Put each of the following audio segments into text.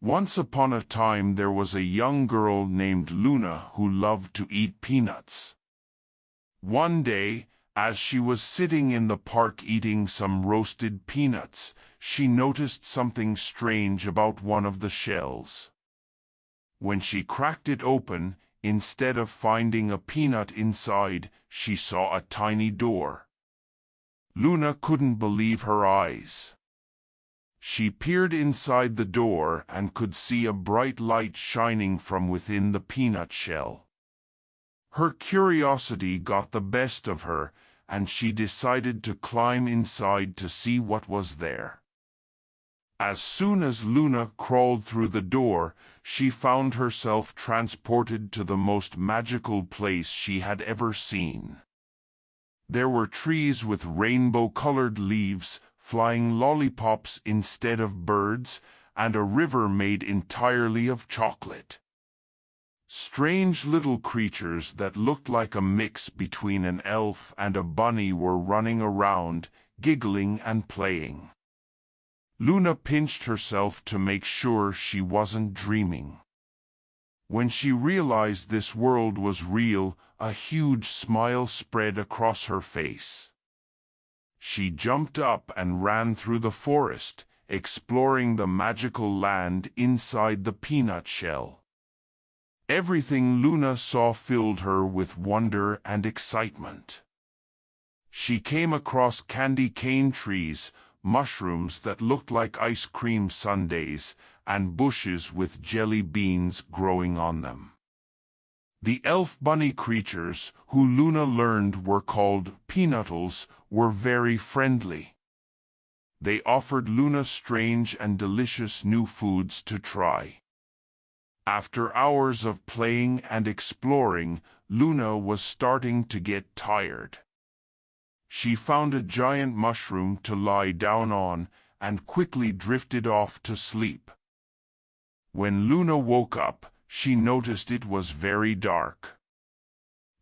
Once upon a time there was a young girl named Luna who loved to eat peanuts. One day, as she was sitting in the park eating some roasted peanuts, she noticed something strange about one of the shells. When she cracked it open, instead of finding a peanut inside, she saw a tiny door. Luna couldn't believe her eyes. She peered inside the door and could see a bright light shining from within the peanut shell. Her curiosity got the best of her, and she decided to climb inside to see what was there. As soon as Luna crawled through the door, she found herself transported to the most magical place she had ever seen. There were trees with rainbow-colored leaves, flying lollipops instead of birds, and a river made entirely of chocolate. Strange little creatures that looked like a mix between an elf and a bunny were running around, giggling and playing. Luna pinched herself to make sure she wasn't dreaming. When she realized this world was real, a huge smile spread across her face. She jumped up and ran through the forest, exploring the magical land inside the peanut shell. Everything Luna saw filled her with wonder and excitement. She came across candy cane trees, mushrooms that looked like ice cream sundaes, and bushes with jelly beans growing on them. The elf bunny creatures, who Luna learned were called peanutals, were very friendly. They offered Luna strange and delicious new foods to try. After hours of playing and exploring, Luna was starting to get tired. She found a giant mushroom to lie down on and quickly drifted off to sleep. When Luna woke up, she noticed it was very dark.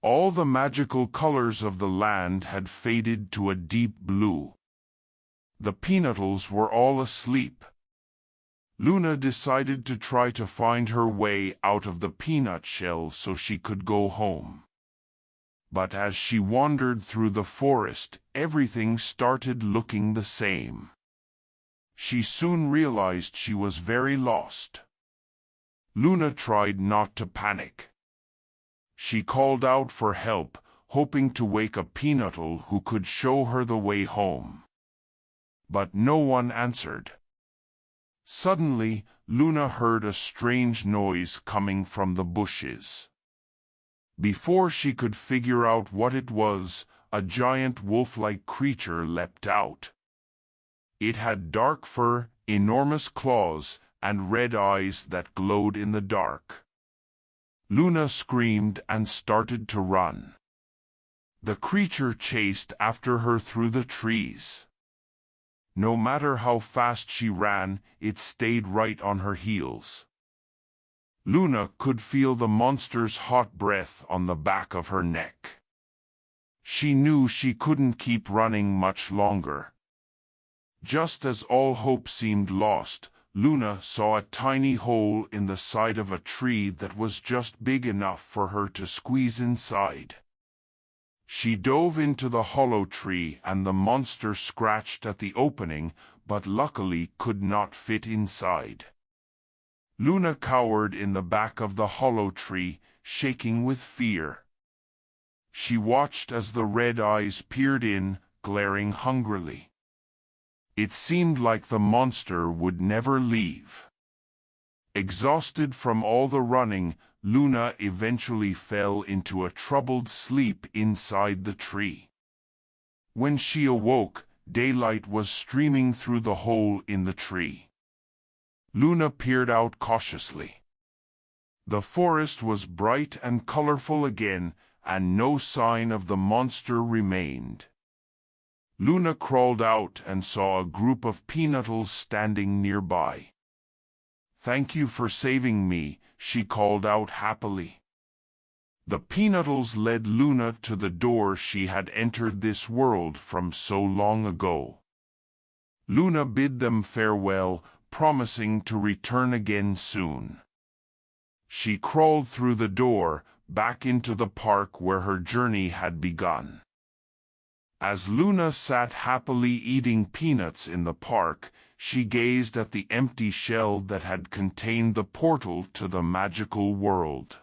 All the magical colors of the land had faded to a deep blue. The peanutals were all asleep. Luna decided to try to find her way out of the peanut shell so she could go home. But as she wandered through the forest, everything started looking the same. She soon realized she was very lost. Luna tried not to panic. She called out for help, hoping to wake a peanutal who could show her the way home. But no one answered. Suddenly, Luna heard a strange noise coming from the bushes. Before she could figure out what it was, a giant wolf-like creature leapt out. It had dark fur, enormous claws, and red eyes that glowed in the dark. Luna screamed and started to run. The creature chased after her through the trees. No matter how fast she ran, it stayed right on her heels. Luna could feel the monster's hot breath on the back of her neck. She knew she couldn't keep running much longer. Just as all hope seemed lost, Luna saw a tiny hole in the side of a tree that was just big enough for her to squeeze inside. She dove into the hollow tree and the monster scratched at the opening, but luckily could not fit inside. Luna cowered in the back of the hollow tree, shaking with fear. She watched as the red eyes peered in, glaring hungrily. It seemed like the monster would never leave. Exhausted from all the running, Luna eventually fell into a troubled sleep inside the tree. When she awoke, daylight was streaming through the hole in the tree. Luna peered out cautiously. The forest was bright and colorful again, and no sign of the monster remained. Luna crawled out and saw a group of peanutals standing nearby. "Thank you for saving me," she called out happily. The peanutals led Luna to the door she had entered this world from so long ago. Luna bid them farewell, promising to return again soon. She crawled through the door, back into the park where her journey had begun. As Luna sat happily eating peanuts in the park, she gazed at the empty shell that had contained the portal to the magical world.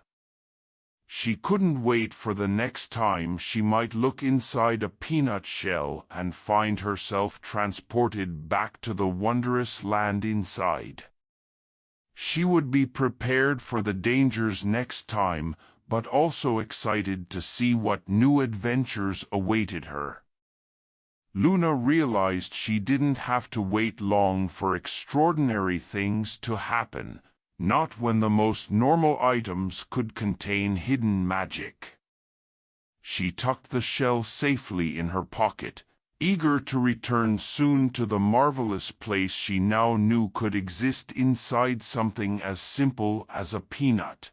She couldn't wait for the next time she might look inside a peanut shell and find herself transported back to the wondrous land inside. She would be prepared for the dangers next time, but also excited to see what new adventures awaited her. Luna realized she didn't have to wait long for extraordinary things to happen, not when the most normal items could contain hidden magic. She tucked the shell safely in her pocket, eager to return soon to the marvelous place she now knew could exist inside something as simple as a peanut.